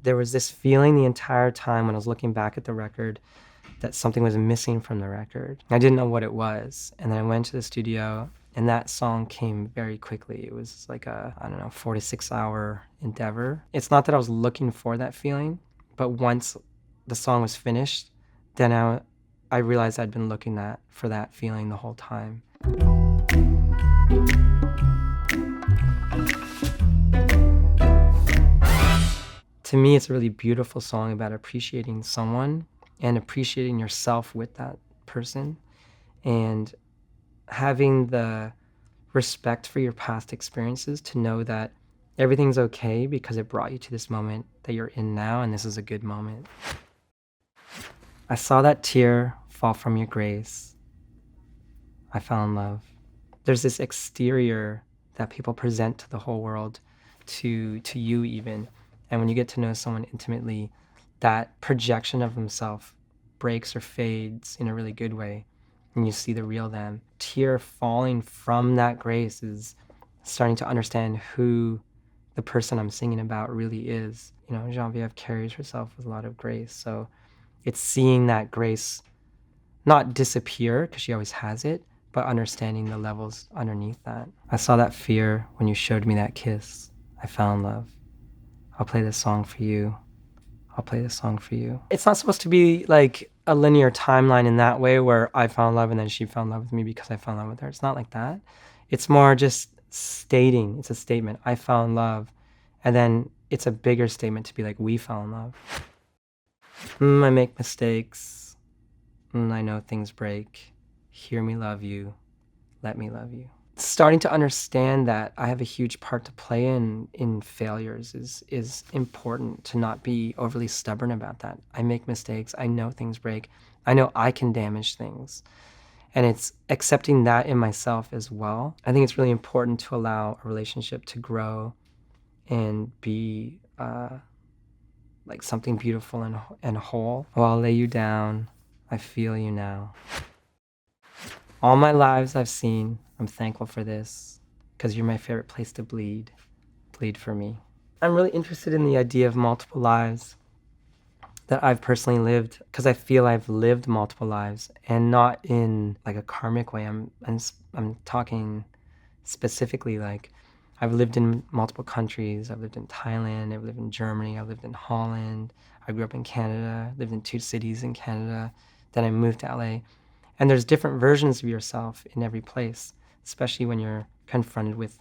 There was this feeling the entire time when I was looking back at the record that something was missing from the record. I didn't know what it was. And then I went to the studio and that song came very quickly. It was like a, I don't know, 4 to 6 hour endeavor. It's not that I was looking for that feeling, but once the song was finished, then I realized I'd been looking for that feeling the whole time. To me, it's a really beautiful song about appreciating someone and appreciating yourself with that person and having the respect for your past experiences to know that everything's okay because it brought you to this moment that you're in now, and this is a good moment. I saw that tear fall from your grace. I fell in love. There's this exterior that people present to the whole world, to you even. And when you get to know someone intimately, that projection of themselves breaks or fades in a really good way, and you see the real them. Tear falling from that grace is starting to understand who the person I'm singing about really is. You know, Genevieve carries herself with a lot of grace, so it's seeing that grace not disappear, because she always has it, but understanding the levels underneath that. I saw that fear when you showed me that kiss. I fell in love. I'll play this song for you. I'll play this song for you. It's not supposed to be like a linear timeline in that way where I fell in love and then she fell in love with me because I fell in love with her. It's not like that. It's more just stating, it's a statement. I fell in love. And then it's a bigger statement to be like, we fell in love. I make mistakes. I know things break. Hear me love you. Let me love you. Starting to understand that I have a huge part to play in failures is important, to not be overly stubborn about that. I make mistakes. I know things break. I know I can damage things. And it's accepting that in myself as well. I think it's really important to allow a relationship to grow and be like something beautiful and whole. Oh, I'll lay you down. I feel you now. All my lives I've seen, I'm thankful for this, because you're my favorite place to bleed. Bleed for me. I'm really interested in the idea of multiple lives that I've personally lived, because I feel I've lived multiple lives, and not in like a karmic way. I'm talking specifically like I've lived in multiple countries. I've lived in Thailand, I've lived in Germany, I've lived in Holland. I grew up in Canada, lived in 2 cities in Canada. Then I moved to LA. And there's different versions of yourself in every place, especially when you're confronted with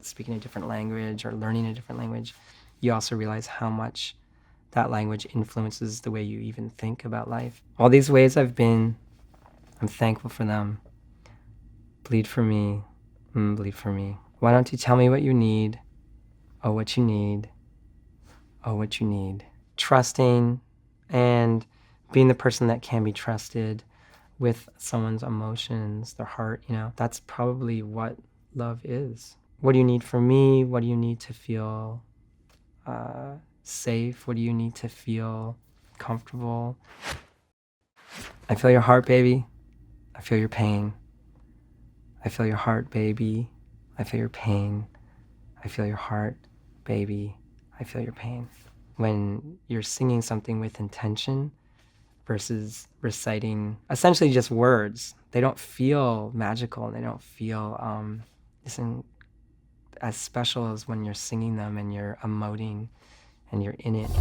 speaking a different language or learning a different language. You also realize how much that language influences the way you even think about life. All these ways I've been, I'm thankful for them. Bleed for me, bleed for me. Why don't you tell me what you need? Oh, what you need. Oh, what you need. Trusting and being the person that can be trusted with someone's emotions, their heart, you know, that's probably what love is. What do you need from me? What do you need to feel safe? What do you need to feel comfortable? I feel your heart, baby. I feel your pain. I feel your heart, baby. I feel your pain. I feel your heart, baby. I feel your pain. When you're singing something with intention versus reciting essentially just words, they don't feel magical and they don't feel as special as when you're singing them and you're emoting and you're in it.